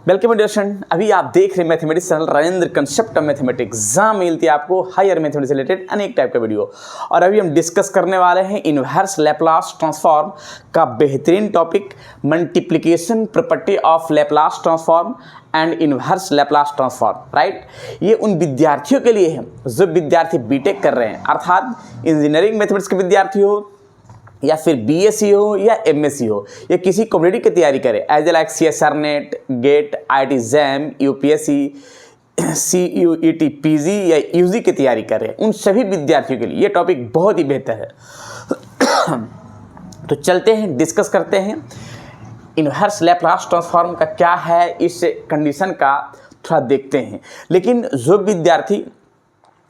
Welcome डियर्सन। अभी आप देख रहे हैं mathematics channel Rajendra concept of mathematics, जहाँ मिलती है आपको हायर मैथमेटिक्स से रिलेटेड अनेक टाइप का वीडियो। और अभी हम डिस्कस करने वाले हैं इनवर्स लैप्लास ट्रांसफॉर्म का बेहतरीन topic, multiplication property of Laplace transform and inverse Laplace transform. Right, ये उन विद्यार्थियों के लिए है जो विद्यार्थी बीटेक कर रहे हैं, अर्थात इंजीनियरिंग मैथमेटिक्स के विद्यार्थी हो या फिर बीएससी हो या एमएससी हो या किसी कॉम्पिटिटिव की तैयारी करे as like CSR NET, GATE, IIT JAM, UPSC, CUET PG या यूजी की तैयारी कर रहे हैं, उन सभी विद्यार्थियों के लिए ये टॉपिक बहुत ही बेहतर है। तो चलते हैं, डिस्कस करते हैं इनवर्स लैप्लास ट्रांसफॉर्म का क्या है, इस कंडीशन का थोड़ा देखते हैं। लेकिन जो विद्यार्थी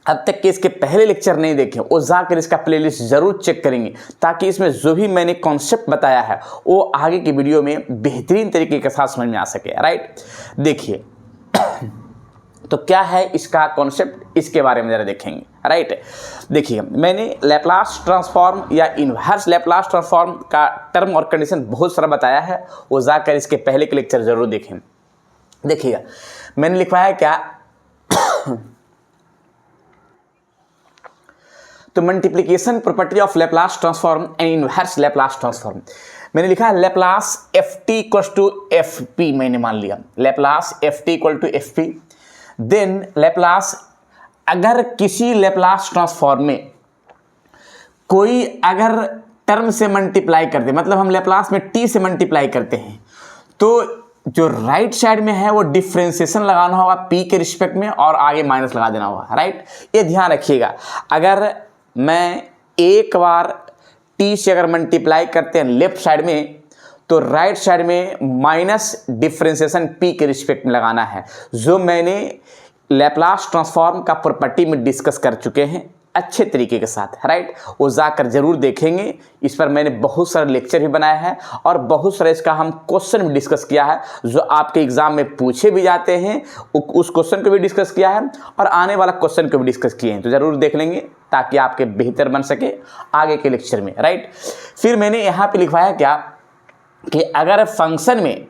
अब तक के इसके पहले लेक्चर नहीं देखे वो जाकर इसका प्लेलिस्ट जरूर चेक करेंगे, ताकि इसमें जो भी मैंने कॉन्सेप्ट बताया है वो आगे की वीडियो में बेहतरीन तरीके के साथ समझ में आ सके। राइट, देखिए तो क्या है इसका कॉन्सेप्ट, इसके बारे में जरा देखेंगे। राइट, देखिए मैंने लैप्लास ट्रांसफॉर्म या इनवर्स लैप्लास ट्रांसफॉर्म का टर्म और कंडीशन बहुत सारा बताया है, वो जाकर इसके पहले के लेक्चर जरूर देखें। देखिएगा मैंने लिखवाया क्या, तो multiplication property of Laplace transform and inverse Laplace transform मैंने लिखा है Laplace F T equal to F P, मैंने मान लिया Laplace F T equal to F P. Then Laplace, अगर किसी लैप्लास ट्रांसफॉर्म में कोई अगर टर्म से मल्टीप्लाई करते, मतलब हम लैप्लास में टी से मल्टीप्लाई करते हैं, तो जो राइट साइड में है वो डिफ्रेंसिएशन लगाना होगा पी के रिस्पेक्ट में और आगे माइनस लगा देना होगा। राइट, ये ध्यान रखिएगा। अगर मैं एक बार टी से अगर मल्टीप्लाई करते हैं लेफ्ट साइड में, तो राइट साइड में माइनस डिफ्रेंसिएशन पी के रिस्पेक्ट में लगाना है, जो मैंने लैप्लास ट्रांसफॉर्म का प्रॉपर्टी में डिस्कस कर चुके हैं अच्छे तरीके के साथ। राइट, वो जाकर जरूर देखेंगे, इस पर मैंने बहुत सारे लेक्चर भी बनाया है और बहुत सारे इसका हम क्वेश्चन भी डिस्कस किया है, जो आपके एग्जाम में पूछे भी जाते हैं, उस क्वेश्चन को भी डिस्कस किया है और आने वाला क्वेश्चन को भी डिस्कस किए हैं, तो जरूर देख लेंगे ताकि आपके बेहतर बन सके आगे के लेक्चर में। राइट, फिर मैंने यहाँ पे लिखवाया क्या कि अगर फंक्शन में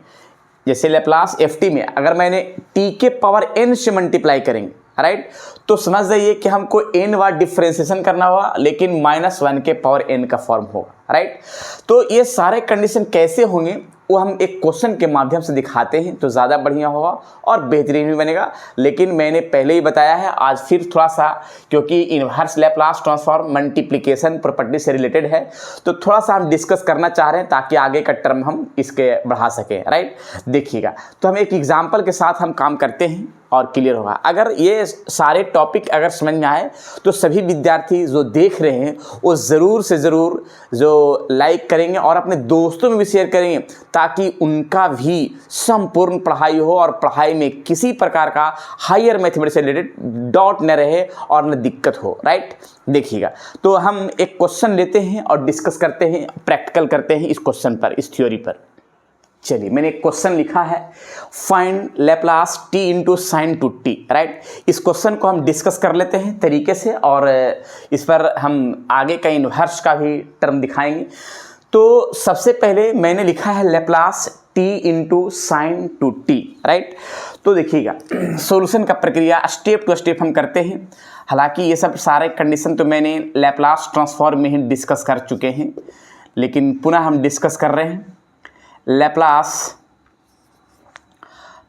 जैसे लैप्लास एफ टी में अगर मैंने टी के पावर एन से मल्टीप्लाई करेंगे, राइट, तो समझ जाइए कि हमको एन बार डिफ्रेंसिएशन करना होगा, लेकिन -1 के पावर एन का फॉर्म होगा। राइट, तो ये सारे कंडीशन कैसे होंगे वो हम एक क्वेश्चन के माध्यम से दिखाते हैं तो ज़्यादा बढ़िया होगा और बेहतरीन भी बनेगा। लेकिन मैंने पहले ही बताया है, आज फिर थोड़ा सा, क्योंकि inverse Laplace transform multiplication property से रिलेटेड है, तो थोड़ा सा हम डिस्कस करना चाह रहे हैं ताकि आगे का टर्म हम इसके बढ़ा सकें। राइट, देखिएगा तो हम एक एग्जाम्पल के साथ हम काम करते हैं और क्लियर होगा। अगर ये सारे टॉपिक अगर समझ में आए तो सभी विद्यार्थी जो देख रहे हैं वो ज़रूर से ज़रूर जो लाइक करेंगे और अपने दोस्तों में भी शेयर करेंगे, ताकि उनका भी संपूर्ण पढ़ाई हो और पढ़ाई में किसी प्रकार का हायर मैथमेटिक्स से रिलेटेड डाउट न रहे और न दिक्कत हो। राइट, देखिएगा तो हम एक क्वेश्चन लेते हैं और डिस्कस करते हैं, प्रैक्टिकल करते हैं इस क्वेश्चन पर, इस थ्योरी पर। चलिए मैंने एक क्वेश्चन लिखा है, find Laplace T into sine to T. Right, इस क्वेश्चन को हम डिस्कस कर लेते हैं तरीके से और इस पर हम आगे का इनवर्स का भी टर्म दिखाएंगे। तो सबसे पहले मैंने लिखा है Laplace T into sine to T. Right, तो देखिएगा सॉल्यूशन का प्रक्रिया स्टेप टू स्टेप हम करते हैं। हालांकि ये सब सारे कंडीशन तो मैंने लैप्लास ट्रांसफॉर्म में ही डिस्कस कर चुके हैं, लेकिन पुनः हम डिस्कस कर रहे हैं। लैप्लास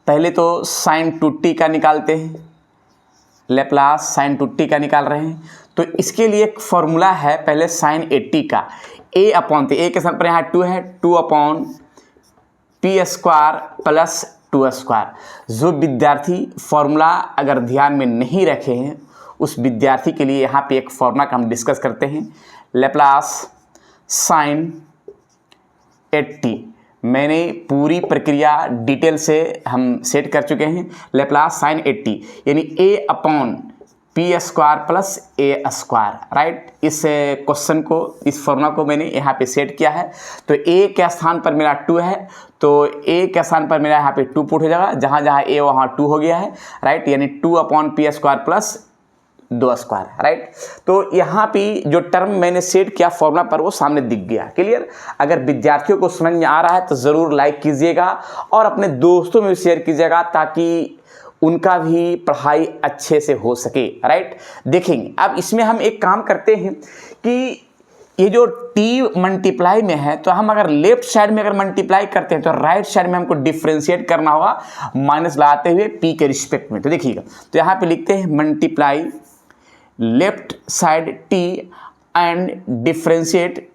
पहले तो साइन टू टी का निकालते हैं, लैप्लास साइन टू टी का निकाल रहे हैं, तो इसके लिए एक फॉर्मूला है पहले साइन 80 का, ए अपॉन ए के स्थान पर यहाँ 2 है, 2 upon P square plus 2 square. जो विद्यार्थी फॉर्मूला अगर ध्यान में नहीं रखे हैं उस विद्यार्थी के लिए यहाँ पे एक फॉर्मूला का हम डिस्कस करते हैं, लैप्लास साइन 80। मैंने पूरी प्रक्रिया डिटेल से हम सेट कर चुके हैं। लैप्लास साइन 80 यानी ए अपॉन पी स्क्वायर प्लस ए स्क्वायर। राइट, इस क्वेश्चन को, इस फॉर्मूला को मैंने यहाँ पे सेट किया है। तो ए के स्थान पर मेरा 2 है, तो ए के स्थान पर मेरा यहाँ पे 2 पुट हो जाएगा, जहाँ जहाँ ए वहाँ 2 हो गया है। राइट, यानी 2 upon P square plus 2 square, right. तो यहाँ पे जो टर्म मैंने सेट किया फॉर्मूला पर वो सामने दिख गया। क्लियर? अगर विद्यार्थियों को समझ में आ रहा है तो ज़रूर लाइक कीजिएगा और अपने दोस्तों में भी शेयर कीजिएगा ताकि उनका भी पढ़ाई अच्छे से हो सके, राइट। देखेंगे अब इसमें हम एक काम करते हैं कि ये जो t मल्टीप्लाई में है तो हम अगर लेफ्ट साइड में अगर मल्टीप्लाई करते हैं तो राइट साइड में हमको डिफ्रेंशिएट करना होगा माइनस लगाते हुए p के रिस्पेक्ट में। तो देखिएगा, तो यहाँ पे लिखते हैं multiply left side t and differentiate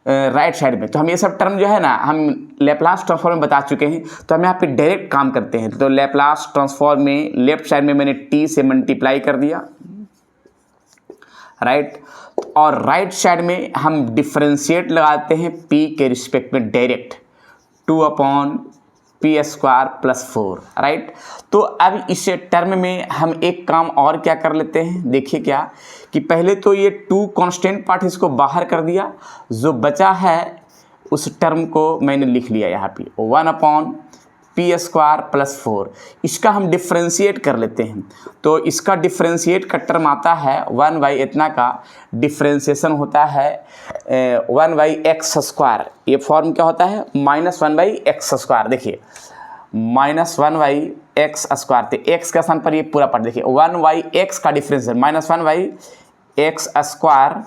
right side में। तो हम ये सब टर्म जो है ना हम लैप्लास ट्रांसफॉर्म में बता चुके हैं, तो हम यहाँ पे डायरेक्ट काम करते हैं। तो लैप्लास ट्रांसफॉर्म में लेफ्ट साइड में मैंने t से मल्टीप्लाई कर दिया, राइट, और राइट साइड में हम डिफ्रेंशिएट लगाते हैं p के रिस्पेक्ट में डायरेक्ट 2/p² + 4, राइट। तो अब इस टर्म में हम एक काम और क्या कर लेते हैं, देखिए क्या कि पहले तो ये 2 कांस्टेंट पार्ट इसको बाहर कर दिया, जो बचा है उस टर्म को मैंने लिख लिया यहाँ पे 1/p² + 4। इसका हम डिफ्रेंशिएट कर लेते हैं। तो इसका डिफ्रेंशिएट का टर्म आता है 1/, इतना का डिफ्रेंशिएशन होता है 1/x²। ये फॉर्म क्या होता है -1/x²। देखिए -1/x², तो x का स्थान पर ये पूरा पार्ट देखिए 1/x का डिफ्रेंशिएशन -1/x²,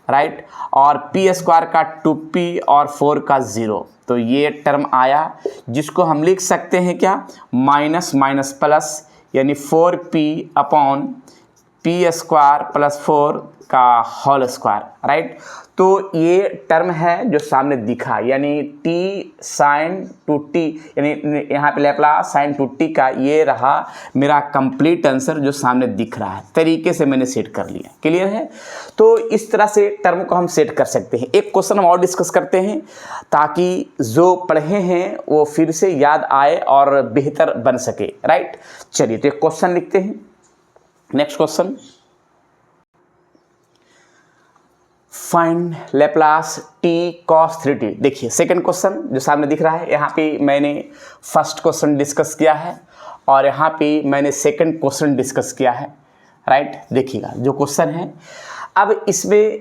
राइट, और p² का 2p और 4 का 0। तो ये टर्म आया जिसको हम लिख सकते हैं क्या माइनस माइनस प्लस, यानी 4p/p² + 4 का होल स्क्वायर, राइट। तो ये टर्म है जो सामने दिखा, यानी t sin 2t, यानी यहाँ पे लैप्लास sin 2t का ये रहा मेरा कंप्लीट आंसर जो सामने दिख रहा है। तरीके से मैंने सेट कर लिया। क्लियर है? तो इस तरह से टर्म को हम सेट कर सकते हैं। एक क्वेश्चन हम और डिस्कस करते हैं ताकि जो पढ़े हैं वो फिर से याद आए और बेहतर बन सके, राइट। चलिए तो एक क्वेश्चन लिखते हैं। Next question, find Laplace t cos 3t। देखिए सेकंड क्वेश्चन जो सामने दिख रहा है, यहाँ पे मैंने फर्स्ट क्वेश्चन डिस्कस किया है और यहाँ पे मैंने सेकंड क्वेश्चन डिस्कस किया है, राइट। देखिएगा जो क्वेश्चन है, अब इसमें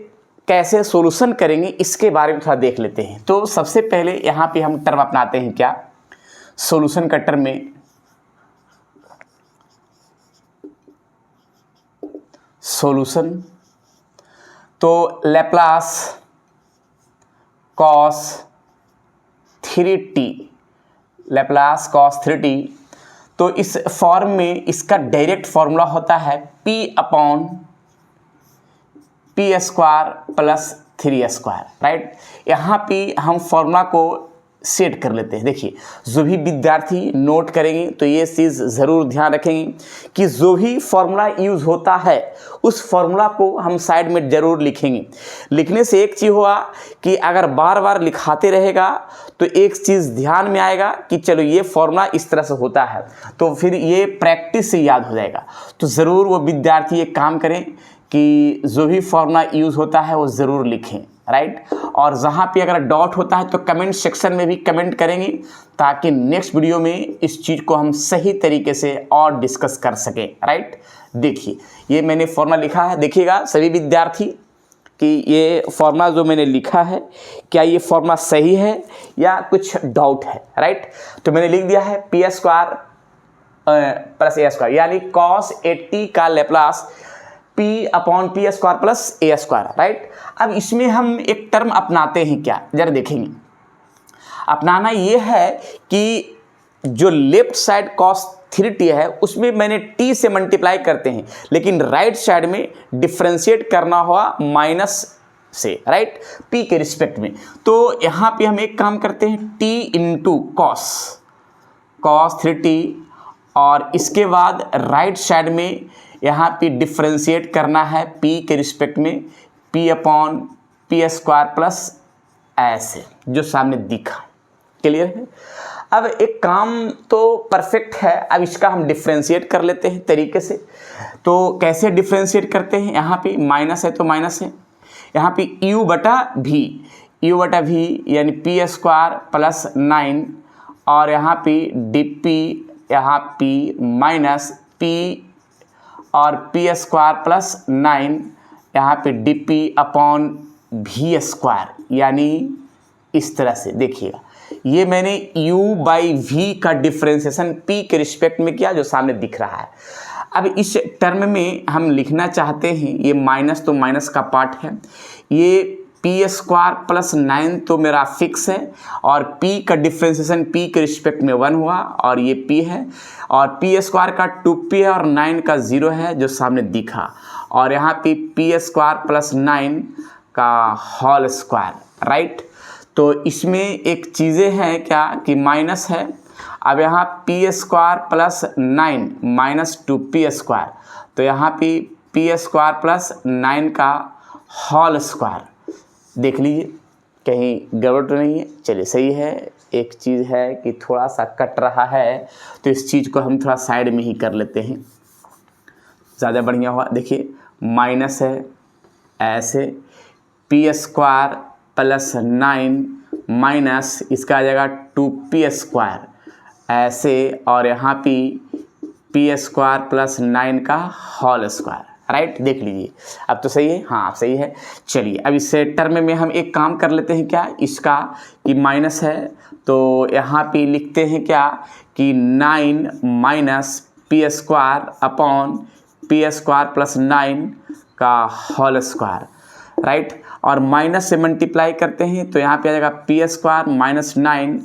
कैसे सॉल्यूशन करेंगे इसके बारे में थोड़ा देख लेते हैं। तो सबसे पहले यहाँ पे हम टर्म अपनाते हैं क्या, सॉल्यूशन का टर्म में सॉल्यूशन, तो Laplace cos 3t, Laplace cos 3t, तो इस फॉर्म में इसका डायरेक्ट फॉर्मूला होता है p/p² + 3², राइट। यहाँ पे हम फॉर्मूला को सेट कर लेते हैं। देखिए जो भी विद्यार्थी नोट करेंगे तो ये चीज़ ज़रूर ध्यान रखेंगे कि जो भी फॉर्मूला यूज़ होता है उस फॉर्मूला को हम साइड में ज़रूर लिखेंगे। लिखने से एक चीज़ हुआ कि अगर बार बार लिखाते रहेगा तो एक चीज़ ध्यान में आएगा कि चलो ये फॉर्मूला इस तरह से होता है, तो फिर ये प्रैक्टिस से याद हो जाएगा। तो ज़रूर वो विद्यार्थी एक काम करें कि जो भी फॉर्मूला यूज़ होता है वो ज़रूर लिखें, राइट। और जहाँ पे अगर डॉट होता है तो कमेंट सेक्शन में भी कमेंट करेंगे ताकि नेक्स्ट वीडियो में इस चीज़ को हम सही तरीके से और डिस्कस कर सकें, राइट। देखिए ये मैंने फॉर्मूला लिखा है, देखिएगा सभी विद्यार्थी कि ये फॉर्मूला जो मैंने लिखा है क्या ये फॉर्मूला सही है या कुछ डाउट है, राइट। तो मैंने लिख दिया है p² + a², यानी cos 80 का लैप्लास p/p² + a², राइट। अब इसमें हम एक टर्म अपनाते हैं क्या, जरा देखेंगे। अपनाना ये है कि जो लेफ्ट साइड cos 3t है उसमें मैंने t से मल्टीप्लाई करते हैं, लेकिन राइट साइड में डिफ्रेंशिएट करना हुआ माइनस से, राइट, p के रिस्पेक्ट में। तो यहाँ पे हम एक काम करते हैं t × cos 3t, और इसके बाद राइट साइड में यहाँ पे डिफ्रेंशिएट करना है p के रिस्पेक्ट में p/p² + ऐसे जो सामने दिखा। क्लियर है? अब एक काम तो परफेक्ट है, अब इसका हम डिफ्रेंशिएट कर लेते हैं तरीके से। तो कैसे डिफ्रेंशिएट करते हैं, यहाँ पे माइनस है तो माइनस है, यहाँ पे u/v यानी p² + 9, और यहाँ पे dp, यहाँ p माइनस p और पी स्क्वायर प्लस 9 यहाँ पे dp/v², यानी इस तरह से देखिएगा, ये मैंने u/v का डिफ्रेंसिएशन p के रिस्पेक्ट में किया जो सामने दिख रहा है। अब इस टर्म में हम लिखना चाहते हैं, ये माइनस तो माइनस का पार्ट है, ये p² प्लस 9 तो मेरा फिक्स है और p का डिफ्रेंसिएशन p के रिस्पेक्ट में 1 हुआ और ये p है, और p² का 2p है और 9 का 0 है जो सामने दिखा, और यहाँ पे p² प्लस 9 का होल स्क्वायर, राइट। तो इसमें एक चीज़ें हैं क्या कि माइनस है, अब यहाँ p² प्लस 9 माइनस 2p², तो यहाँ पे p² प्लस 9 का होल स्क्वायर, देख लीजिए कहीं गड़बड़ तो नहीं है। चलिए सही है। एक चीज़ है कि थोड़ा सा कट रहा है, तो इस चीज़ को हम थोड़ा साइड में ही कर लेते हैं, ज़्यादा बढ़िया हुआ। देखिए माइनस है ऐसे, p² प्लस 9 माइनस इसका आ जाएगा 2p² ऐसे, और यहाँ पे p² प्लस 9 का होल स्क्वायर, राइट। देख लीजिए अब तो सही है, हाँ सही है। चलिए अब इस टर्म में हम एक काम कर लेते हैं क्या, इसका कि माइनस है तो यहाँ पे लिखते हैं क्या कि 9 माइनस p² प्लस 9 का होल स्क्वायर, राइट। और माइनस से मल्टीप्लाई करते हैं तो यहाँ पे आ जाएगा p² माइनस 9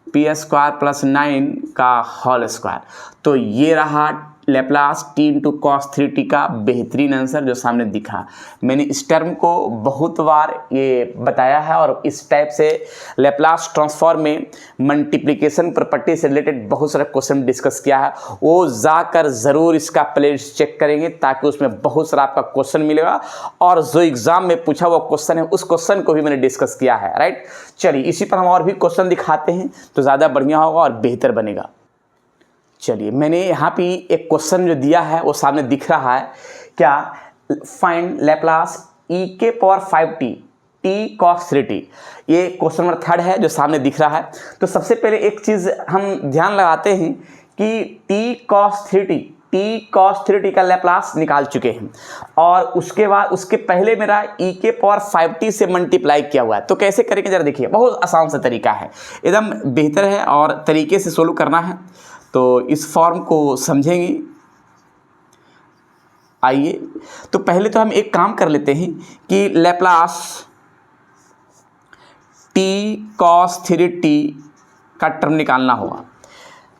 p² प्लस 9 का होल स्क्वायर। तो ये रहा लेप्लास t × cos 3t का बेहतरीन आंसर जो सामने दिखा। मैंने इस टर्म को बहुत बार ये बताया है और इस टाइप से लेप्लास ट्रांसफॉर्म में मल्टीप्लिकेशन प्रॉपर्टी से रिलेटेड बहुत सारे क्वेश्चन डिस्कस किया है, वो जाकर ज़रूर इसका प्लेलिस्ट चेक करेंगे ताकि उसमें बहुत सारा आपका क्वेश्चन मिलेगा, और जो एग्ज़ाम में पूछा हुआ क्वेश्चन है उस क्वेश्चन को भी मैंने डिस्कस किया है, राइट। चलिए इसी पर हम और भी क्वेश्चन दिखाते हैं तो ज़्यादा बढ़िया होगा और बेहतर बनेगा। चलिए मैंने यहाँ पे एक क्वेश्चन जो दिया है वो सामने दिख रहा है क्या, find Laplace e⁵t t cos 3t, ये क्वेश्चन नंबर 3 है जो सामने दिख रहा है। तो सबसे पहले एक चीज़ हम ध्यान लगाते हैं कि t cos 3t का लेप्लास निकाल चुके हैं, और उसके बाद उसके पहले मेरा e⁵t से मल्टीप्लाई किया हुआ है। तो कैसे करेंगे जरा देखिए, बहुत आसान सा तरीका है, एकदम बेहतर है और तरीके से सोल्व करना है, तो इस फॉर्म को समझेंगे। आइए तो पहले तो हम एक काम कर लेते हैं कि लेप्लास t cos 3t का टर्म निकालना होगा।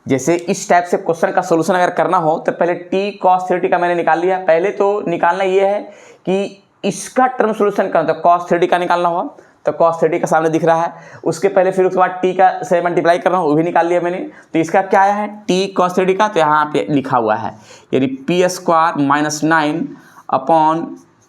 जैसे इस टाइप से क्वेश्चन का सॉल्यूशन अगर करना हो तो पहले t cos 3t का मैंने निकाल लिया। पहले तो निकालना ये है कि इसका टर्म सॉल्यूशन करना, तो cos 3t का निकालना होगा, तो cos 3t का सामने दिख रहा है। उसके पहले फिर उसके बाद t का से मल्टीप्लाई करना हो, वो भी निकाल लिया मैंने। तो इसका क्या आया है t cos 3t का, तो यहाँ पे लिखा हुआ है यानी p² माइनस 9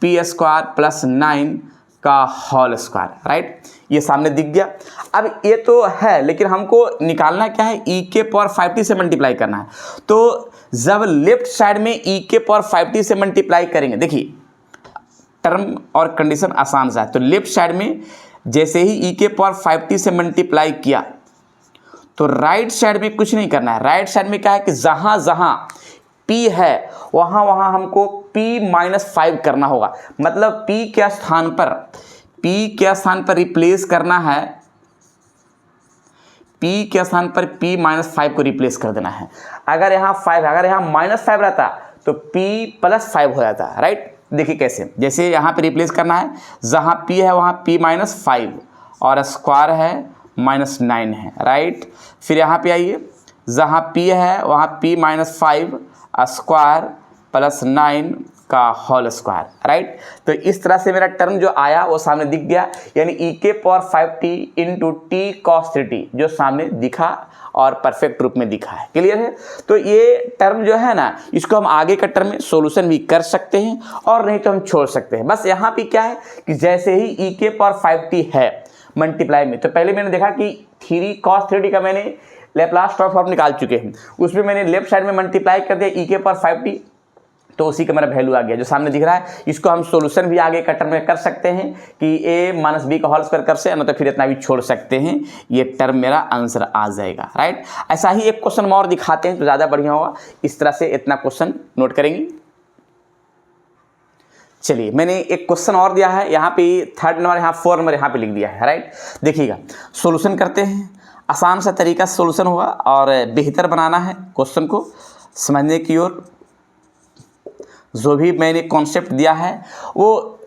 p² प्लस 9 का होल स्क्वायर, राइट। ये सामने दिख गया। अब ये तो है लेकिन हमको निकालना क्या है, e⁵t से मल्टीप्लाई करना है। तो जब लेफ्ट साइड में e⁵t से मल्टीप्लाई करेंगे, देखिए टर्म और कंडीशन आसान सा है। तो लेफ्ट साइड में जैसे ही e⁵t से मल्टीप्लाई किया तो राइट साइड में कुछ नहीं करना है। राइट साइड में क्या है कि जहाँ जहाँ p है वहाँ वहाँ हमको p-5 करना होगा, मतलब p के स्थान पर रिप्लेस करना है, p के स्थान पर p-5 को रिप्लेस कर देना है। अगर यहाँ 5, अगर यहाँ -5 रहता तो p+5 हो जाता, राइट। देखिए कैसे, जैसे यहाँ पे रिप्लेस करना है, जहाँ p है वहाँ p-5 और स्क्वायर है -9 है, राइट। फिर यहाँ पे आइए, जहाँ p है वहाँ p-5 स्क्वायर प्लस 9 का होल स्क्वायर, राइट। तो इस तरह से मेरा टर्म जो आया वो सामने दिख गया, यानी e⁵t into t cos 3t जो सामने दिखा और परफेक्ट रूप में दिखा है। क्लियर है। तो ये टर्म जो है ना, इसको हम आगे का टर्म में सोल्यूशन भी कर सकते हैं और नहीं तो हम छोड़ सकते हैं। बस यहाँ पे क्या है कि जैसे ही e⁵t है मल्टीप्लाई में, तो पहले मैंने देखा कि 3 cos 3t का मैंने लेप्लास ट्रांसफॉर्म निकाल चुके हैं, उसमें मैंने लेफ्ट साइड में मल्टीप्लाई कर दिया e⁵t, तो उसी का मेरा वैल्यू आ गया जो सामने दिख रहा है। इसको हम सोल्यूशन भी आगे का टर्म में कर सकते हैं कि a माइनस बी का होल स्क्वायर कर से, न तो फिर इतना भी छोड़ सकते हैं, ये टर्म मेरा आंसर आ जाएगा, राइट। ऐसा ही एक क्वेश्चन और दिखाते हैं तो ज़्यादा बढ़िया होगा। इस तरह से इतना क्वेश्चन नोट करेंगे। चलिए, मैंने एक क्वेश्चन और दिया है यहाँ पे, 3rd नंबर, यहाँ 4 नंबर यहाँ पे लिख दिया है, राइट। देखिएगा, सोल्यूशन करते हैं। आसान सा तरीका से सोल्यूशन होगा और बेहतर बनाना है क्वेश्चन को समझने की ओर। जो भी मैंने कॉन्सेप्ट दिया है वो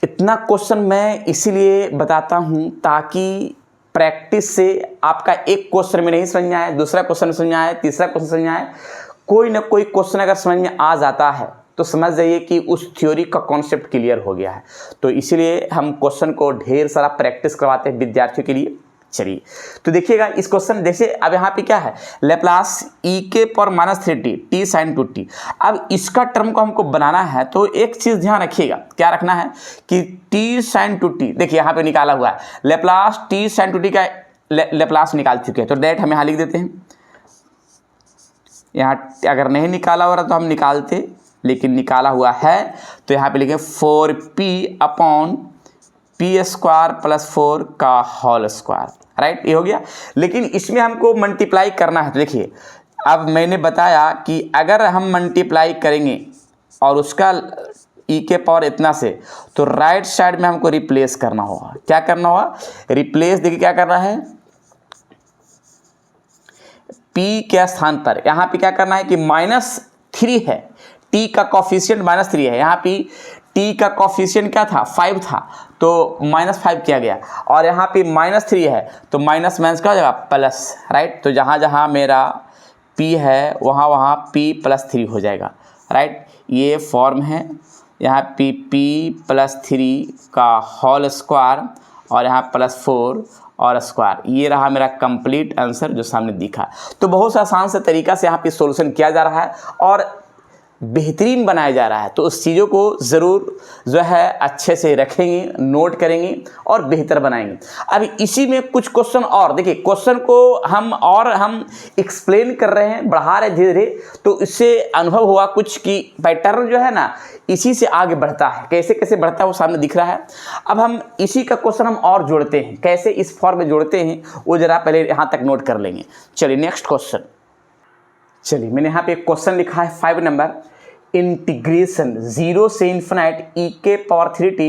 इतना क्वेश्चन मैं इसीलिए बताता हूँ ताकि प्रैक्टिस से आपका एक क्वेश्चन में नहीं समझ में आए, दूसरा क्वेश्चन समझ में आए, तीसरा क्वेश्चन समझ में आए, कोई ना कोई क्वेश्चन अगर समझ में आ जाता है तो समझ जाइए कि उस थ्योरी का कॉन्सेप्ट क्लियर हो गया है। तो इसीलिए हम क्वेश्चन को ढेर सारा प्रैक्टिस करवाते हैं विद्यार्थियों के लिए। चलिए, तो देखिएगा इस क्वेश्चन, जैसे अब यहाँ पे क्या है, लेप्लास e के power minus 3t t sin 2t। अब इसका टर्म को हमको बनाना है तो एक चीज़ ध्यान रखिएगा, क्या रखना है कि t sin 2t, देखिए यहाँ पे निकाला हुआ है लेप्लास t sin 2t का लेप्लास निकाल चुके हैं, तो डायरेक्ट हम यहाँ लिख देते हैं। यहाँ अगर नहीं निकाला हो रहा तो हम निकालते, लेकिन निकाला हुआ है तो यहाँ पे लिखें 4p upon p square plus 4 का होल स्क्वायर, राइट। ये हो गया। लेकिन इसमें हमको मल्टीप्लाई करना है, तो देखिए अब मैंने बताया कि अगर हम मल्टीप्लाई करेंगे और उसका e के पावर इतना से, तो राइट साइड में हमको रिप्लेस करना होगा। क्या करना होगा, रिप्लेस, देखिए क्या करना है, p के स्थान पर यहाँ पे क्या करना है कि -3 है, t का कोफिशिएंट -3 है, यहाँ पे t का कोफिशिएंट क्या था, 5 था, तो -5 किया गया, और यहाँ पे -3 है तो माइनस माइनस क्या हो जाएगा, प्लस, राइट। तो जहाँ जहाँ मेरा p है वहाँ वहाँ p + 3 हो जाएगा, राइट। ये फॉर्म है, यहाँ पे p + 3 का होल स्क्वायर और यहाँ +4 और स्क्वायर, ये रहा मेरा कंप्लीट आंसर जो सामने दिखा। तो बहुत सा आसान से तरीका से यहाँ पे सॉल्यूशन किया जा रहा है और बेहतरीन बनाया जा रहा है। तो उस चीज़ों को ज़रूर जो है अच्छे से रखेंगे, नोट करेंगे और बेहतर बनाएंगे। अब इसी में कुछ क्वेश्चन और देखिए, क्वेश्चन को हम एक्सप्लेन कर रहे हैं, बढ़ा रहे धीरे धीरे, तो इससे अनुभव हुआ कुछ कि पैटर्न जो है ना इसी से आगे बढ़ता है। कैसे कैसे बढ़ता है वो सामने दिख रहा है। अब हम इसी का क्वेश्चन हम और जोड़ते हैं, कैसे इस फॉर्म में जोड़ते हैं वो ज़रा पहले यहाँ तक नोट कर लेंगे। चलिए नेक्स्ट क्वेश्चन। चलिए, मैंने यहाँ पे एक क्वेश्चन लिखा है 5 नंबर, इंटीग्रेशन 0 से इन्फिनाइट e के power 3t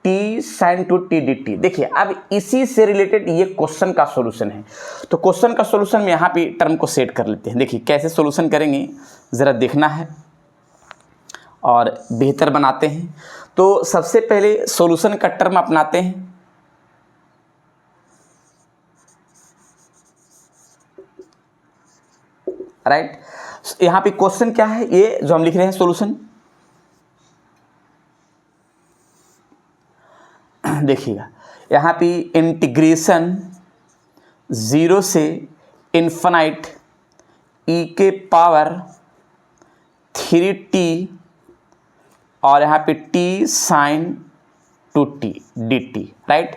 t sin 2t dt। देखिए अब इसी से रिलेटेड ये क्वेश्चन का सॉल्यूशन है। तो क्वेश्चन का सॉल्यूशन में यहाँ पे टर्म को सेट कर लेते हैं। देखिए कैसे सॉल्यूशन करेंगे ज़रा देखना है और बेहतर बनाते हैं। तो सबसे पहले सॉल्यूशन का टर्म अपनाते हैं। राइट, यहाँ पे क्वेश्चन क्या है, ये जो हम लिख रहे हैं सॉल्यूशन, देखिएगा यहाँ पे इंटीग्रेशन 0 से इन्फिनाइट e के पावर 3t और यहाँ पे t sin 2t dt, right.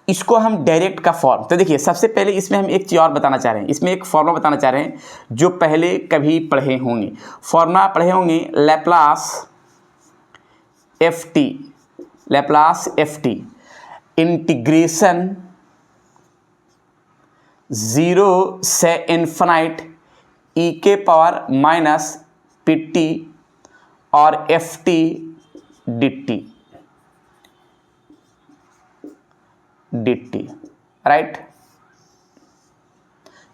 इसको हम डायरेक्ट का फॉर्म, तो देखिए सबसे पहले इसमें हम एक चीज़ और बताना चाह रहे हैं, इसमें एक फॉर्मूला बताना चाह रहे हैं जो पहले कभी पढ़े होंगे। फॉर्मूला पढ़े होंगे लैप्लास एफ टी इंटीग्रेशन 0 से इन्फिनाइट e के पावर -pt और ft dt, राइट।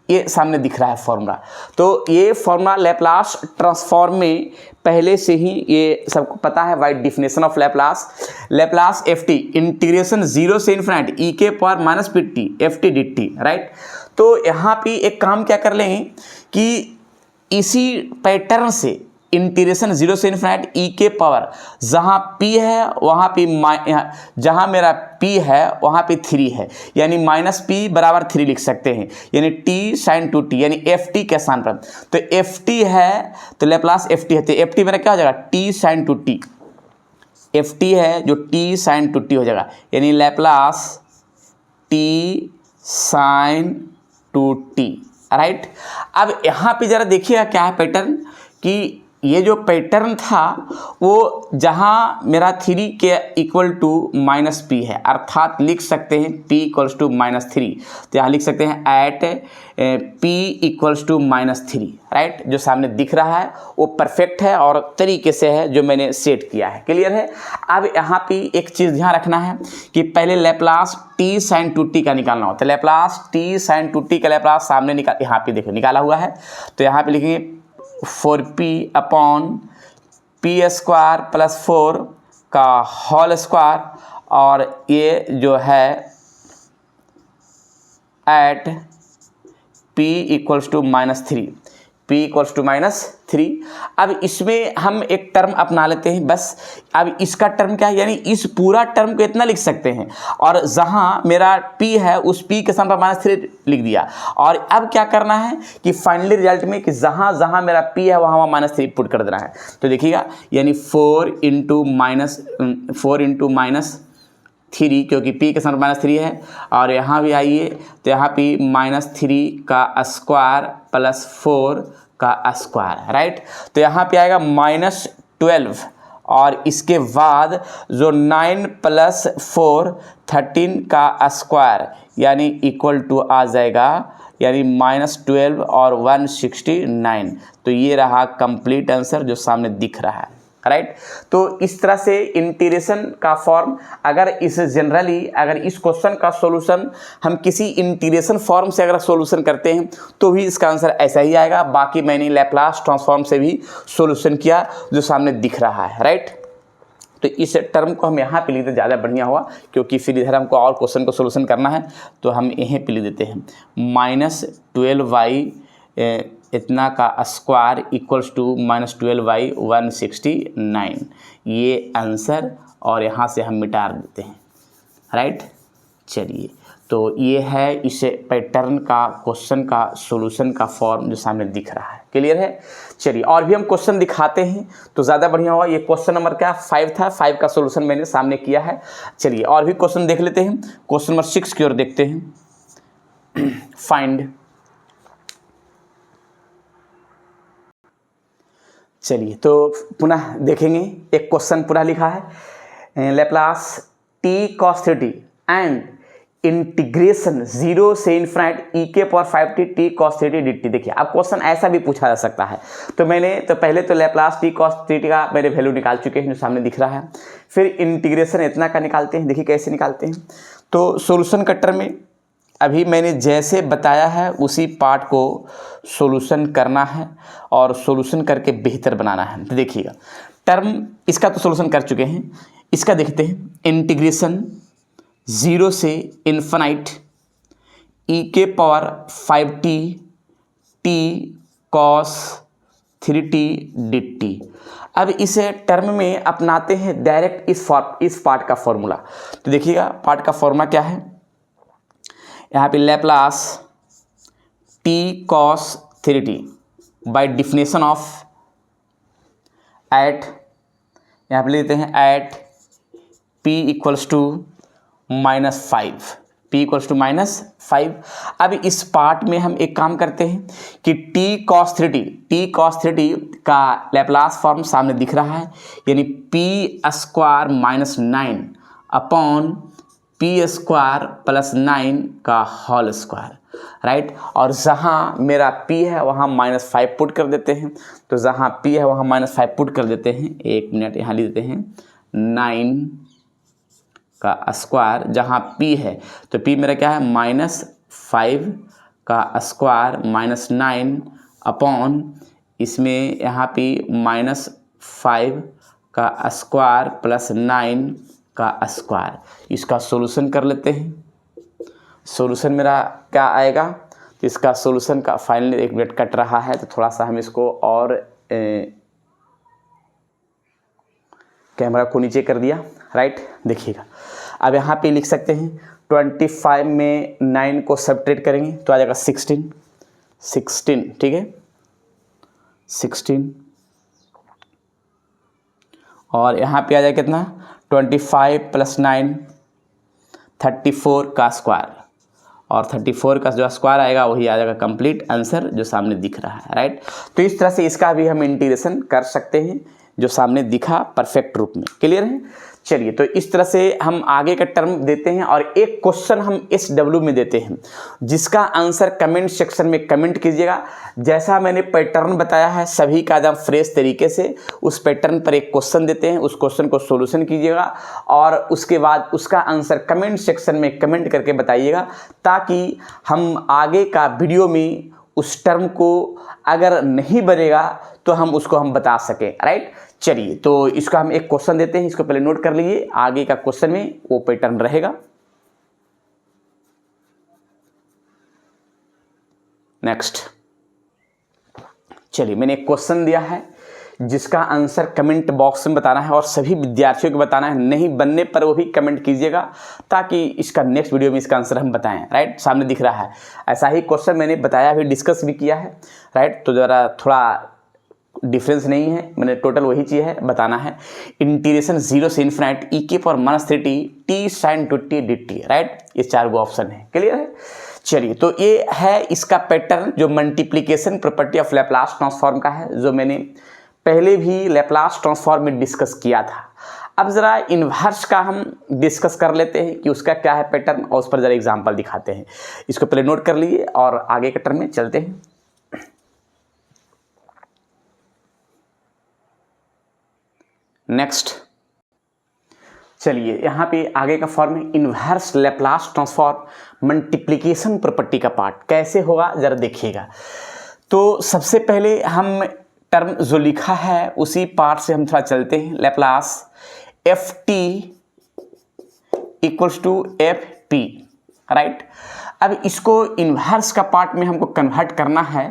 ये सामने दिख रहा है फॉर्मूला। तो ये फॉर्मूला लैप्लास ट्रांसफॉर्म में पहले से ही ये सबको पता है। Wide definition of Laplace F T integration 0 से इन्फिनाइट e के power -pt ft dt, right. तो यहाँ पे एक काम क्या कर लेंगे कि इसी पैटर्न से इंटीग्रेशन 0 से इन्फिनाइट e के पावर, जहाँ p है वहाँ पे जहाँ मेरा p है वहाँ पे 3 है, यानी -p = 3 लिख सकते हैं, यानी t sin 2t यानी ft के स्थान पर। तो ft है तो लैप्लास ft है, तो ft मेरा क्या हो जाएगा, t sin 2t। ft है जो t sin 2t हो जाएगा, यानी Laplace t sin 2t, right. अब यहाँ पे ज़रा देखिएगा क्या है पैटर्न कि ये जो पैटर्न था वो जहाँ मेरा 3 के इक्वल टू माइनस पी है, अर्थात लिख सकते हैं p इक्वल्स टू -3, तो यहाँ लिख सकते हैं at p equals to -3, right. जो सामने दिख रहा है वो परफेक्ट है और तरीके से है जो मैंने सेट किया है, क्लियर है। अब यहाँ पे एक चीज़ ध्यान रखना है कि पहले लैप्लास t sin 2t का निकालना होता है। लैप्लास t sin 2t का लैप्लास सामने यहाँ पे देखो निकाला हुआ है, तो यहाँ पे लिखेंगे 4p upon P square plus 4 का होल स्क्वायर, और ये जो है at p equals to -3, p equals to -3। अब इसमें हम एक टर्म अपना लेते हैं बस। अब इसका टर्म क्या है, यानी इस पूरा टर्म को इतना लिख सकते हैं, और जहाँ मेरा p है उस p के सामने -3 लिख दिया। और अब क्या करना है कि फाइनली रिजल्ट में कि जहाँ जहाँ मेरा p है वहाँ वहाँ -3 पुट कर देना है। तो देखिएगा, यानी 4 इंटू -3, क्योंकि p के सामने -3 है, और यहाँ भी आइए तो यहाँ पे -3 का स्क्वायर प्लस 4 का स्क्वायर, राइट। तो यहाँ पे आएगा -12, और इसके बाद जो 9 प्लस 4 13 का स्क्वायर, यानी इक्वल टू आ जाएगा यानी -12 और 169। तो ये रहा कंप्लीट आंसर जो सामने दिख रहा है, राइट। तो इस तरह से इंटीग्रेशन का फॉर्म, अगर इस जनरली अगर इस क्वेश्चन का सॉल्यूशन हम किसी इंटीग्रेशन फॉर्म से अगर सॉल्यूशन करते हैं तो भी इसका आंसर ऐसा ही आएगा। बाकी मैंने लैप्लास ट्रांसफॉर्म से भी सॉल्यूशन किया जो सामने दिख रहा है, राइट। तो इस टर्म को हम यहाँ पे लिख दें ज़्यादा बढ़िया हुआ, क्योंकि फिर इधर हमको और क्वेश्चन को सॉल्यूशन करना है, तो हम यहीं पे लिख देते हैं -12y इतना का स्क्वायर इक्वल्स टू -12y 169, ये आंसर, और यहाँ से हम मिटा देते हैं, राइट। चलिए, तो ये है इस पैटर्न का क्वेश्चन का सॉल्यूशन का फॉर्म जो सामने दिख रहा है, क्लियर है। चलिए, और भी हम क्वेश्चन दिखाते हैं तो ज़्यादा बढ़िया होगा। ये क्वेश्चन नंबर क्या 5 था, 5 का सॉल्यूशन मैंने सामने किया है। चलिए, और भी क्वेश्चन देख लेते हैं। क्वेश्चन नंबर 6 की ओर देखते हैं। फाइंड, चलिए तो पुनः देखेंगे, एक क्वेश्चन पूरा लिखा है, Laplace t cos 3t and integration 0 से इन्फिनिट e के power 5t t cos 3t dt। देखिए, अब क्वेश्चन ऐसा भी पूछा जा सकता है। तो मैंने तो पहले तो लैप्लास t cos 3t का मेरे वैल्यू निकाल चुके हैं जो सामने दिख रहा है। फिर इंटीग्रेशन इतना का निकालते हैं। देखिए कैसे निकालते हैं। तो सॉल्यूशन का टर्म में अभी मैंने जैसे बताया है उसी पार्ट को सॉल्यूशन करना है और सॉल्यूशन करके बेहतर बनाना है। तो देखिएगा, टर्म इसका तो सॉल्यूशन कर चुके हैं, इसका देखते हैं। इंटीग्रेशन 0 से इन्फिनिट e के power 5t t cos 3t dt। अब इसे टर्म में अपनाते हैं डायरेक्ट इस पार्ट का फॉर्मूला। तो देखिएगा, पार्ट का फॉर्मूला क्या है। यहाँ पे Laplace t cos 3t by definition of at, यहाँ पे लेते हैं at p equals to -5, p equals to -5। अब इस पार्ट में हम एक काम करते हैं कि t cos 3t का लैप्लास फॉर्म सामने दिख रहा है, यानी p square -9 upon p square plus 9 का होल स्क्वायर, राइट। और जहाँ मेरा p है वहाँ -5 पुट कर देते हैं। तो जहाँ p है वहाँ -5 पुट कर देते हैं। एक मिनट, यहाँ लिख देते हैं 9 का स्क्वायर, जहाँ p है तो p मेरा क्या है -5 का स्क्वायर -9 अपॉन इसमें यहाँ पे -5 का स्क्वायर प्लस 9 का स्क्वायर। इसका सॉल्यूशन कर लेते हैं। सॉल्यूशन मेरा क्या आएगा, तो इसका सॉल्यूशन का फाइनली, एक मिनट कट रहा है तो थोड़ा सा हम इसको और कैमरा को नीचे कर दिया, राइट। देखिएगा, अब यहाँ पे लिख सकते हैं 25 में 9 को सब्ट्रैक्ट करेंगे तो आ जाएगा 16, ठीक है 16। और यहाँ पे आ जाएगा कितना 25 प्लस 9 34 का स्क्वायर, और 34 का जो स्क्वायर आएगा वही आ जाएगा कंप्लीट आंसर जो सामने दिख रहा है, राइट। तो इस तरह से इसका भी हम इंटीग्रेशन कर सकते हैं जो सामने दिखा परफेक्ट रूप में। क्लियर है? चलिए, तो इस तरह से हम आगे का टर्म देते हैं और एक क्वेश्चन हम SW में देते हैं जिसका आंसर कमेंट सेक्शन में कमेंट कीजिएगा। जैसा मैंने पैटर्न बताया है सभी का एकदम फ्रेश तरीके से उस पैटर्न पर एक क्वेश्चन देते हैं, उस क्वेश्चन को सॉल्यूशन कीजिएगा और उसके बाद उसका आंसर कमेंट सेक्शन में कमेंट करके बताइएगा, ताकि हम आगे का वीडियो में उस टर्म को अगर नहीं बनेगा तो हम उसको हम बता सकें, राइट। चलिए, तो इसका हम एक क्वेश्चन देते हैं, इसको पहले नोट कर लीजिए, आगे का क्वेश्चन में वो पैटर्न रहेगा। नेक्स्ट, चलिए, मैंने एक क्वेश्चन दिया है जिसका आंसर कमेंट बॉक्स में बताना है और सभी विद्यार्थियों को बताना है, नहीं बनने पर वो भी कमेंट कीजिएगा ताकि इसका नेक्स्ट वीडियो में इसका आंसर हम बताएं, राइट। सामने दिख रहा है ऐसा ही क्वेश्चन मैंने बताया भी, डिस्कस भी किया है, राइट। तो ज़रा थोड़ा डिफरेंस नहीं है, मैंने टोटल वही चीज़ है बताना है। इंटीग्रेशन 0 से infinite e⁻³ t sin 2t dt, right. ये 4 गो ऑप्शन है। क्लियर है? चलिए, तो ये है इसका पैटर्न जो multiplication property of Laplace transform का है, जो मैंने पहले भी लैप्लास ट्रांसफॉर्म में डिस्कस किया था। अब ज़रा इन्वर्स का हम डिस्कस कर लेते हैं कि उसका क्या है पैटर्न, और उस पर ज़रा एग्जांपल दिखाते हैं। इसको पहले नोट कर लीजिए और आगे के टर्म में चलते हैं। नेक्स्ट, चलिए, यहाँ पे आगे का फॉर्म है inverse Laplace transform multiplication property का पार्ट कैसे होगा ज़रा देखिएगा। तो सबसे पहले हम टर्म जो लिखा है उसी पार्ट से हम थोड़ा चलते हैं। Laplace ft = fp, right. अब इसको इन्वर्स का पार्ट में हमको कन्वर्ट करना है।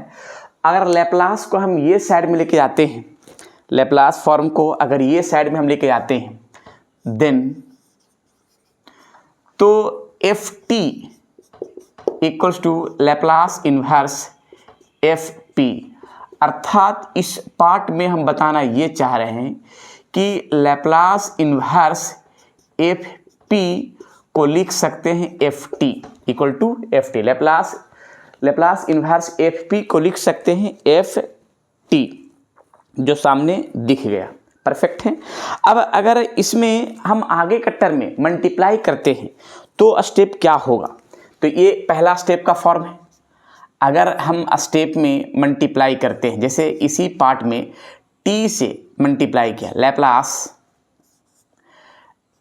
अगर लैप्लास को हम ये साइड में लेके जाते हैं, लैप्लास फॉर्म को अगर ये साइड में हम लेके जाते हैं, देन तो ft = लैप्लास इन्वर्स fp, अर्थात इस पार्ट में हम बताना ये चाह रहे हैं कि लैप्लास इन्वर्स fp को लिख सकते हैं ft = ft, Laplace inverse fp को लिख सकते हैं ft, जो सामने दिख गया, परफेक्ट है। अब अगर इसमें हम आगे का टर्म में मल्टीप्लाई करते हैं तो स्टेप क्या होगा, तो ये पहला स्टेप का फॉर्म है। अगर हम स्टेप में मल्टीप्लाई करते हैं, जैसे इसी पार्ट में t से मल्टीप्लाई किया लैप्लास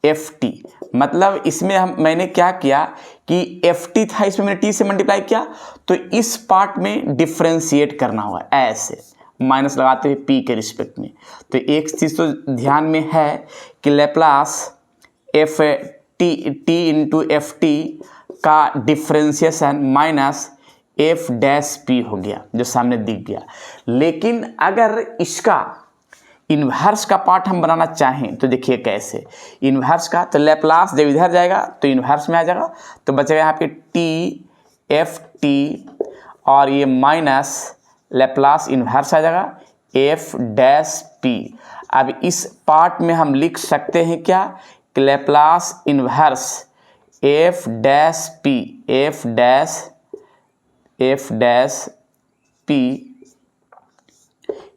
ft, मतलब इसमें मैंने क्या किया कि ft था, इसमें मैंने t से मल्टीप्लाई किया, तो इस पार्ट में डिफ्रेंशिएट करना होगा, ऐसे माइनस लगाते हुए p के रिस्पेक्ट में। तो एक चीज़ तो ध्यान में है कि लैप्लास t × ft का डिफ्रेंशिएशन माइनस f' हो गया, जो सामने दिख गया। लेकिन अगर इसका इन्वर्स का पार्ट हम बनाना चाहें तो देखिए कैसे। इन्वर्स का तो लैप्लास जब इधर जाएगा तो इन्वर्स में आ जाएगा, तो बचेगा यहाँ पे t ft और ये माइनस लैप्लास इन्वर्स आ जाएगा f'। अब इस पार्ट में हम लिख सकते हैं क्या कि Laplace inverse f'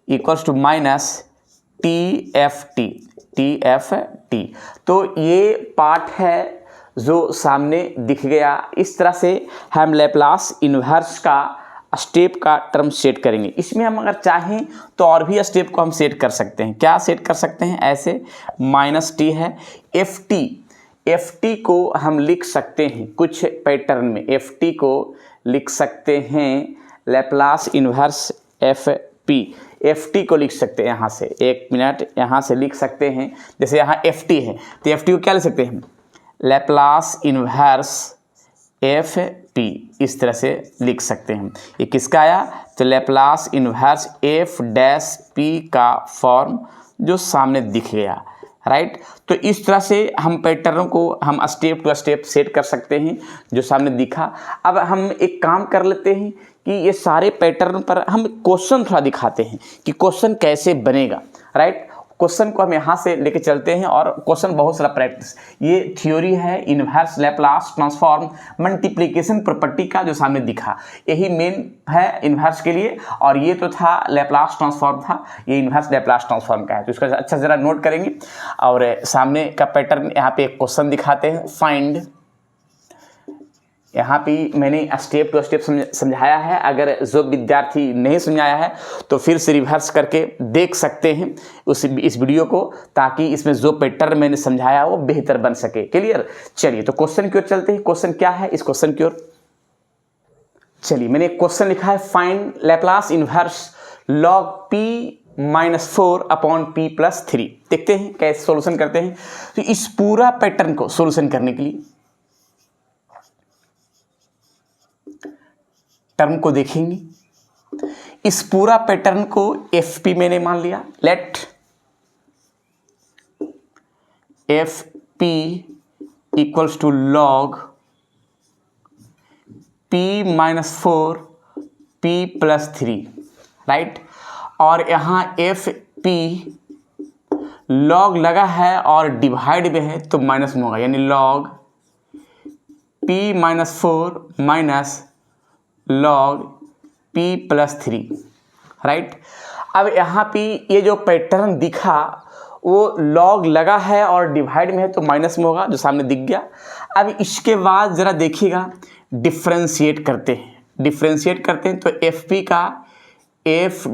equals to minus tft। तो ये पार्ट है जो सामने दिख गया। इस तरह से हम लैप्लास इन्वर्स का स्टेप का टर्म सेट करेंगे। इसमें हम अगर चाहें तो और भी स्टेप को हम सेट कर सकते हैं। क्या सेट कर सकते हैं? ऐसे -t है, ft को हम लिख सकते हैं कुछ पैटर्न में, ft को लिख सकते हैं लैप्लास इन्वर्स ft को लिख सकते हैं यहाँ से, एक मिनट, यहाँ से लिख सकते हैं। जैसे यहाँ ft है तो ft को क्या लिख सकते हैं? लैप्लास इन्वर्स fp, इस तरह से लिख सकते हैं। ये किसका आया? तो लैप्लास इन्वर्स f' का फॉर्म जो सामने दिख गया, राइट। तो इस तरह से हम पैटर्न को हम स्टेप टू स्टेप सेट कर सकते हैं जो सामने दिखा। अब हम एक काम कर लेते हैं कि ये सारे पैटर्न पर हम क्वेश्चन थोड़ा दिखाते हैं कि क्वेश्चन कैसे बनेगा, राइट। क्वेश्चन को हम यहाँ से लेके चलते हैं और क्वेश्चन बहुत सारा प्रैक्टिस। ये थ्योरी है inverse Laplace transform multiplication property का जो सामने दिखा, यही मेन है इनवर्स के लिए, और ये तो था लैप्लास ट्रांसफॉर्म था, ये इनवर्स लैप्लास ट्रांसफॉर्म का है। तो इसका अच्छा ज़रा नोट करेंगे और सामने का पैटर्न यहाँ पे एक क्वेश्चन दिखाते हैं। फाइंड, यहाँ पे मैंने स्टेप टू स्टेप समझाया है, अगर जो विद्यार्थी नहीं समझाया है तो फिर से रिवर्स करके देख सकते हैं इस वीडियो को, ताकि इसमें जो पैटर्न मैंने समझाया वो बेहतर बन सके। क्लियर? चलिए तो क्वेश्चन की ओर चलते हैं। क्वेश्चन क्या है, इस क्वेश्चन की ओर चलिए। मैंने एक क्वेश्चन लिखा है, find Laplace inverse log p-4 upon p+3। देखते हैं कैसे सॉल्यूशन करते हैं। तो इस पूरा पैटर्न को सॉल्यूशन करने के लिए टर्म को देखेंगे। इस पूरा पैटर्न को fp मैंने मान लिया। Let fp equals to log p-4 p+3, right. और यहाँ fp log लगा है और डिवाइड में है तो माइनस में होगा, यानी log p-4 minus log p+3, right. अब यहाँ पे ये जो पैटर्न दिखा वो log लगा है और डिवाइड में है तो माइनस में होगा, जो सामने दिख गया। अब इसके बाद ज़रा देखिएगा, डिफ्रेंशिएट करते हैं तो fp का f'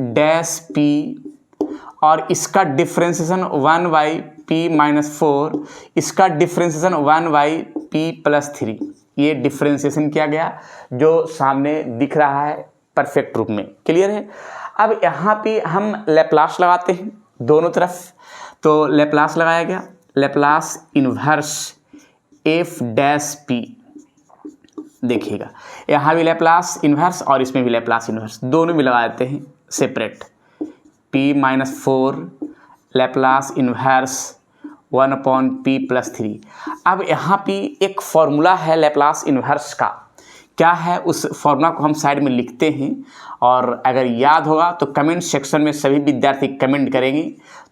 और इसका डिफ्रेंशिएशन 1/p-4, इसका डिफ्रेंशिएशन 1/p+3, ये डिफ्रेंशिएशन किया गया जो सामने दिख रहा है परफेक्ट रूप में। क्लियर है? अब यहाँ पे हम लैप्लास लगाते हैं दोनों तरफ, तो लैप्लास लगाया गया, लैप्लास इनवर्स f', देखिएगा यहाँ भी लैप्लास इनवर्स और इसमें भी लैप्लास इनवर्स, दोनों भी लगा देते हैं separate. p-4 Laplace inverse 1/p+3। अब यहाँ पे एक फॉर्मूला है लैप्लास इनवर्स का, क्या है उस फॉर्मूला को हम साइड में लिखते हैं, और अगर याद होगा तो कमेंट सेक्शन में सभी विद्यार्थी कमेंट करेंगे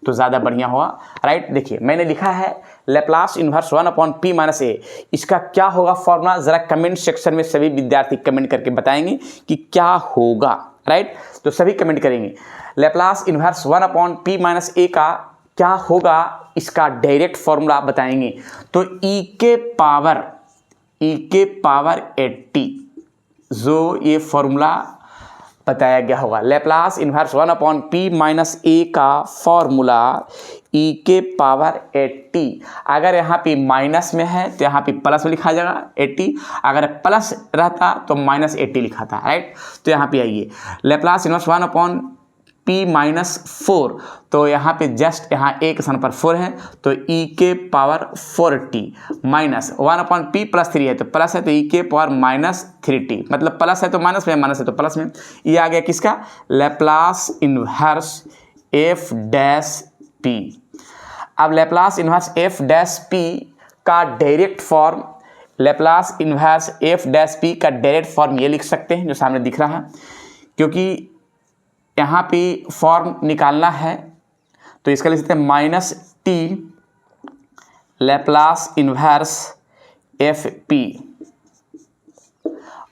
तो ज़्यादा बढ़िया होगा, राइट। देखिए मैंने लिखा है लैप्लास इनवर्स 1/p-a, इसका क्या होगा फॉर्मूला, ज़रा कमेंट सेक्शन में सभी विद्यार्थी कमेंट करके बताएंगे कि क्या होगा, राइट। तो सभी कमेंट करेंगे लैप्लास इनवर्स 1/p-a का क्या होगा, इसका डायरेक्ट फॉर्मूला बताएंगे। तो e के पावर 80 जो ये फॉर्मूला बताया गया होगा, लैप्लास इनवर्स 1/p-a का फॉर्मूला e के पावर 80। अगर यहाँ पे माइनस में है तो यहाँ पे प्लस में लिखा जाएगा 80, अगर प्लस रहता तो -80 लिखा था, राइट। तो यहाँ पे आइए लैप्लास इनवर्स 1/p-4, तो यहाँ पे जस्ट यहाँ एक स्थान पर 4 है तो e के पावर 4t माइनस 1/p+3 है तो प्लस है तो e के पावर -3t, मतलब प्लस है तो माइनस में, माइनस है तो प्लस में। ये आ गया किसका, लैप्लास इनवर्स f'। अब लैप्लास इनवर्स f' का direct form, Laplace inverse f' का डायरेक्ट फॉर्म ये लिख सकते हैं जो सामने दिख रहा है, क्योंकि यहाँ पे फॉर्म निकालना है तो इसका लिख सकते हैं -t लैप्लास इनवर्स fp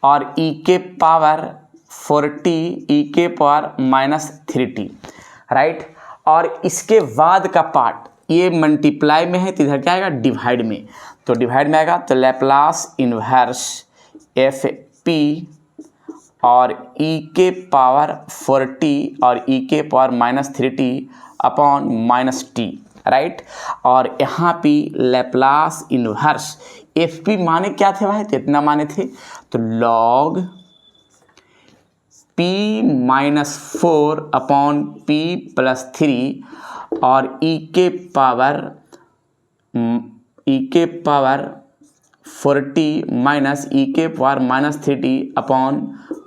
और e के पावर 4t e के पावर -3t, राइट। और इसके बाद का पार्ट ये मल्टीप्लाई में है तो इधर क्या आएगा, डिवाइड में, तो डिवाइड में आएगा तो लैप्लास इनवर्स fp और e के पावर 4t और e के power -3t upon -t, right. और यहाँ पे लैप्लास इनवर्स fp माने क्या थे भाई, तो इतना माने थे, तो log p-4 अपॉन p+3 और e के पावर 4t माइनस e के पावर -3t अपॉन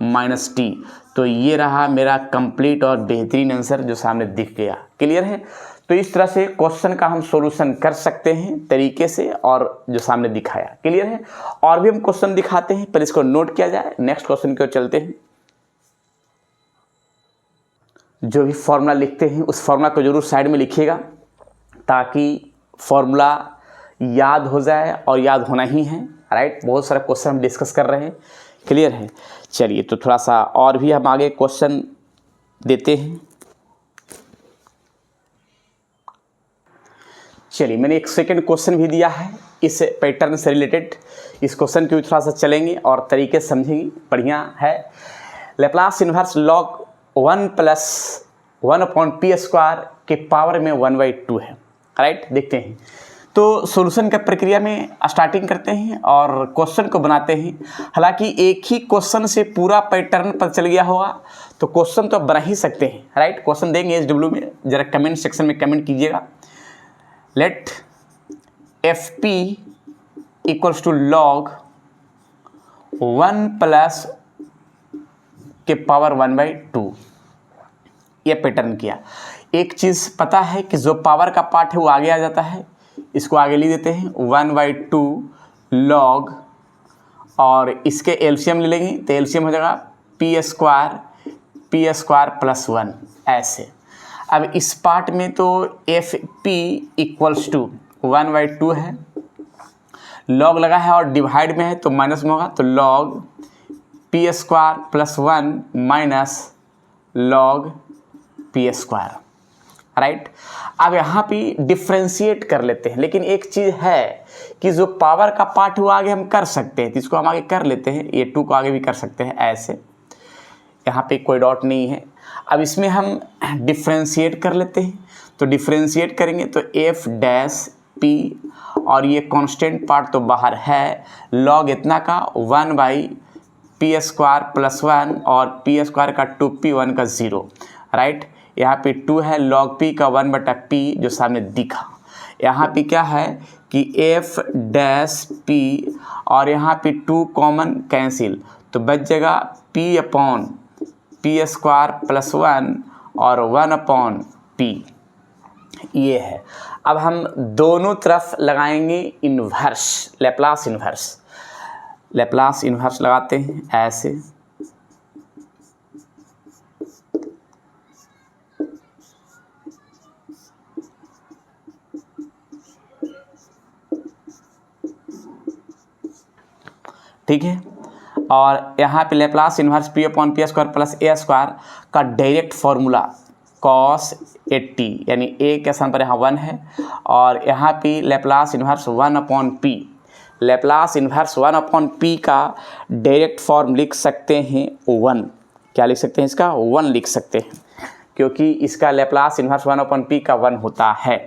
-t। तो ये रहा मेरा कंप्लीट और बेहतरीन आंसर जो सामने दिख गया। क्लियर है? तो इस तरह से क्वेश्चन का हम सॉल्यूशन कर सकते हैं तरीके से, और जो सामने दिखाया। क्लियर है? और भी हम क्वेश्चन दिखाते हैं, पर इसको नोट किया जाए। नेक्स्ट क्वेश्चन की ओर चलते हैं। जो भी फॉर्मूला लिखते हैं उस फॉर्मूला को जरूर साइड में लिखिएगा, ताकि फॉर्मूला याद हो जाए, और याद होना ही है, राइट। बहुत सारे क्वेश्चन हम डिस्कस कर रहे हैं, क्लियर है। चलिए तो थोड़ा सा और भी हम आगे क्वेश्चन देते हैं। चलिए मैंने एक सेकंड क्वेश्चन भी दिया है इस पैटर्न से रिलेटेड, इस क्वेश्चन की थोड़ा सा चलेंगे और तरीके समझेंगे, बढ़िया है। लैप्लास इन्वर्स लॉग 1 + 1/p² के पावर में 1/2 है, राइट। देखते हैं तो सॉल्यूशन का प्रक्रिया में स्टार्टिंग करते हैं और क्वेश्चन को बनाते हैं। हालांकि एक ही क्वेश्चन से पूरा पैटर्न पता चल गया होगा तो क्वेश्चन तो बना ही सकते हैं, राइट। क्वेश्चन देंगे SW में, जरा कमेंट सेक्शन में कमेंट कीजिएगा। लेट FP = log 1 + के पावर 1/2, ये पैटर्न किया। एक चीज़ पता है कि जो पावर का पार्ट है वो आगे आ जाता है, इसको आगे लिख देते हैं 1/2 log, और इसके एलसीएम ले लेंगे तो एलसीएम हो जाएगा p² + 1 ऐसे। अब इस पार्ट में तो FP = 1/2 है, लॉग लगा है और डिवाइड में है तो माइनस में होगा, तो log p² + 1 - log p², right. अब यहाँ पे डिफ्रेंशिएट कर लेते हैं, लेकिन एक चीज़ है कि जो पावर का पार्ट वो आगे हम कर सकते हैं, तो इसको हम आगे कर लेते हैं, ये 2 को आगे भी कर सकते हैं ऐसे, यहाँ पे कोई डॉट नहीं है। अब इसमें हम डिफ्रेंशिएट कर लेते हैं, तो डिफ्रेंशिएट करेंगे तो f' और ये कांस्टेंट पार्ट तो बाहर है, लॉग इतना का 1/p² + 1 और p² का 2p, 1 का 0, राइट। यहाँ पे 2 है, log p का 1/p जो सामने दिखा। यहाँ पे क्या है कि f' और यहाँ पे 2 कॉमन कैंसिल, तो बच जाएगा p/p² + 1 और 1/p, ये है। अब हम दोनों तरफ लगाएंगे inverse, Laplace inverse. Laplace inverse लगाते हैं ऐसे, ठीक है। और यहाँ पे लैप्लास इन्वर्स p/p² + a² का डायरेक्ट फॉर्मूला cos 80, यानी a के स्थान पर यहाँ 1 है, और यहाँ पे Laplace inverse 1/p, Laplace inverse 1/p का डायरेक्ट फॉर्म लिख सकते हैं 1। क्या लिख सकते हैं इसका? 1 लिख सकते हैं, क्योंकि इसका लैप्लास इन्वर्स 1/p का 1 होता है।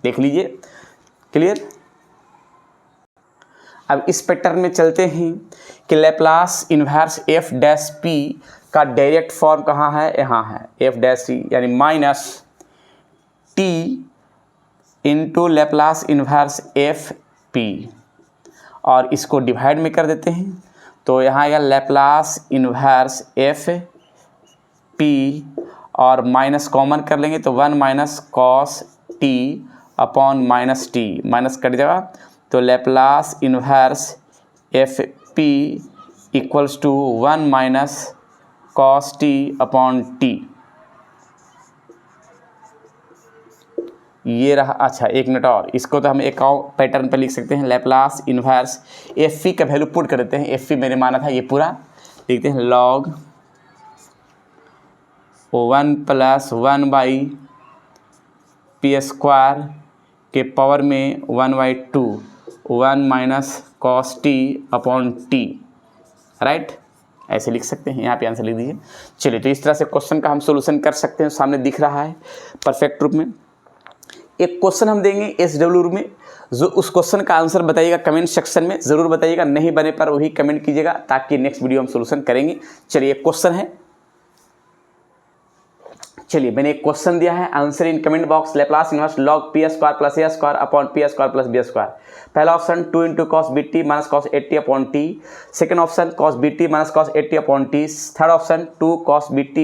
देख लीजिए, क्लियर। अब इस पैटर्न में चलते हैं कि लैप्लास इन्वर्स f' का डायरेक्ट फॉर्म कहाँ है? यहाँ है, f' यानी -t × लैप्लास इन्वर्स fp, और इसको डिवाइड में कर देते हैं तो यहाँ आएगा लैप्लास इन्वर्स fp, और माइनस कॉमन कर लेंगे तो 1 - cos t / -t, minus cut जाएगा, तो Laplace inverse fp = 1 - cos t / t, ये रहा। अच्छा एक मिनट और, इसको तो हम एक और पैटर्न पे लिख सकते हैं, लैप्लास इन्वर्स fp का वैल्यू पुट कर देते हैं। fp मैंने माना था, ये पूरा लिखते हैं log 1 + 1/p² के पावर में 1/2, 1 - cos t / t, राइट। ऐसे लिख सकते हैं, यहाँ पे आंसर लिख दीजिए। चलिए तो इस तरह से क्वेश्चन का हम सोल्यूशन कर सकते हैं, सामने दिख रहा है परफेक्ट रूप में। एक क्वेश्चन हम देंगे SW में, जो उस क्वेश्चन का आंसर बताइएगा कमेंट सेक्शन में, ज़रूर बताइएगा, नहीं बने पर वही कमेंट कीजिएगा ताकि नेक्स्ट वीडियो हम सोल्यूशन करेंगे। चलिए एक क्वेश्चन है, चलिए मैंने एक क्वेश्चन दिया है, answer in comment box. Laplace inverse log p² + a² / p² + b²। पहला option 2 × cos bt - cos 80/t, second option cos bt - cos 80/t, third option 2 cos bt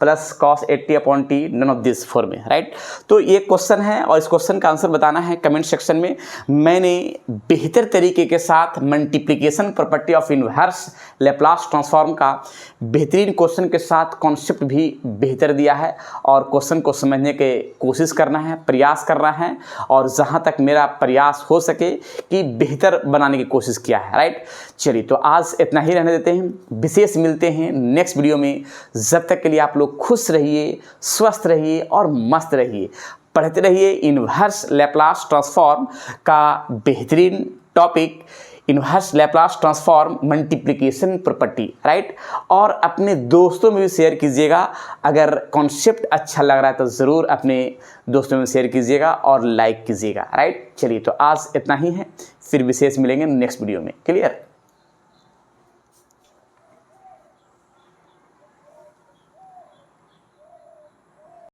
plus cos 80/t, none of this four में, right. तो ये question है और इस question का answer बताना है कमेंट सेक्शन में। मैंने बेहतर तरीके के साथ multiplication property of inverse Laplace transform का बेहतरीन क्वेश्चन के साथ कॉन्सेप्ट भी बेहतर दिया है और क्वेश्चन को समझने के कोशिश करना है, प्रयास करना है और जहाँ तक मेरा प्रयास हो सके कि बेहतर बनाने की कोशिश किया है, राइट। चलिए तो आज इतना ही रहने देते हैं, विशेष मिलते हैं नेक्स्ट वीडियो में। जब तक के लिए आप लोग खुश रहिए, स्वस्थ रहिए और मस्त रहिए। पढ़ते रहिए इनवर्स लैप्लास ट्रांसफॉर्म का बेहतरीन topic, inverse Laplace transform multiplication property, right. और अपने दोस्तों में भी शेयर कीजिएगा। अगर कॉन्सेप्ट अच्छा लग रहा है तो ज़रूर अपने दोस्तों में शेयर कीजिएगा और लाइक कीजिएगा, राइट। चलिए तो आज इतना ही है, फिर विशेष मिलेंगे नेक्स्ट वीडियो में। क्लियर।